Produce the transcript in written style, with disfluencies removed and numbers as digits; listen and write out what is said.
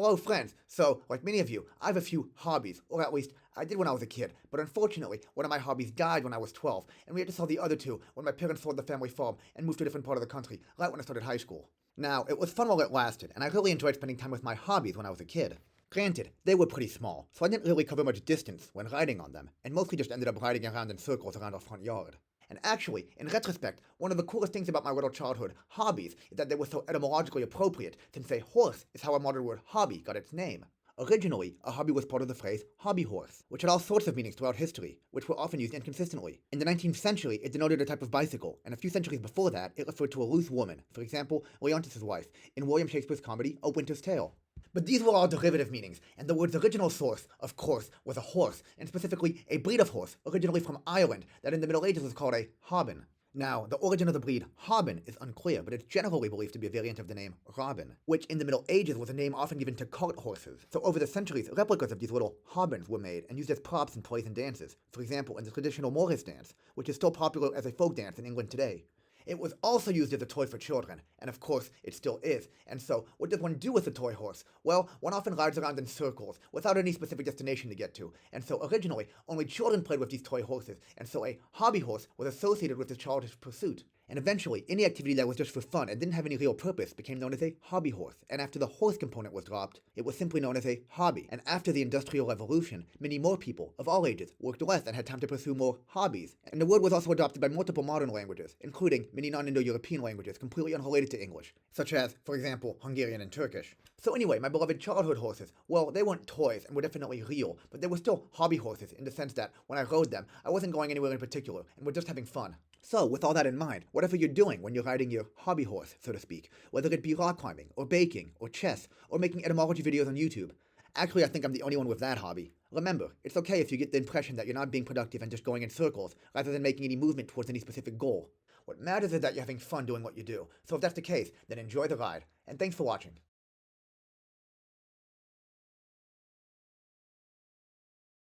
Hello friends, so like many of you, I have a few hobbies, or at least I did when I was a kid, but unfortunately one of my hobbies died when I was 12, and we had to sell the other two when my parents sold the family farm and moved to a different part of the country, right when I started high school. Now, it was fun while it lasted, and I really enjoyed spending time with my hobbies when I was a kid. Granted, they were pretty small, so I didn't really cover much distance when riding on them, and mostly just ended up riding around in circles around our front yard. And actually, in retrospect, one of the coolest things about my little childhood hobbies is that they were so etymologically appropriate, since a horse is how our modern word hobby got its name. Originally, a hobby was part of the phrase hobby horse, which had all sorts of meanings throughout history, which were often used inconsistently. In the 19th century, it denoted a type of bicycle, and a few centuries before that, it referred to a loose woman, for example, Leontis's wife, in William Shakespeare's comedy A Winter's Tale. But these were all derivative meanings, and the word's original source, of course, was a horse, and specifically a breed of horse, originally from Ireland, that in the Middle Ages was called a hobbin. Now, the origin of the breed hobbin is unclear, but it's generally believed to be a variant of the name robin, which in the Middle Ages was a name often given to cart horses. So over the centuries, replicas of these little hobbins were made and used as props in plays and dances, for example in the traditional Morris dance, which is still popular as a folk dance in England today. It was also used as a toy for children, and of course, it still is. And so, what does one do with a toy horse? Well, one often rides around in circles, without any specific destination to get to. And so, originally, only children played with these toy horses, and so a hobby horse was associated with this childish pursuit. And eventually, any activity that was just for fun and didn't have any real purpose became known as a hobby horse. And after the horse component was dropped, it was simply known as a hobby. And after the Industrial Revolution, many more people, of all ages, worked less and had time to pursue more hobbies. And the word was also adopted by multiple modern languages, including many non-Indo-European languages completely unrelated to English, such as, for example, Hungarian and Turkish. So anyway, my beloved childhood horses, well, they weren't toys and were definitely real, but they were still hobby horses in the sense that, when I rode them, I wasn't going anywhere in particular, and were just having fun. So, with all that in mind, whatever you're doing when you're riding your hobby horse, so to speak, whether it be rock climbing, or baking, or chess, or making etymology videos on YouTube. Actually, I think I'm the only one with that hobby. Remember, it's okay if you get the impression that you're not being productive and just going in circles, rather than making any movement towards any specific goal. What matters is that you're having fun doing what you do, so if that's the case, then enjoy the ride, and thanks for watching.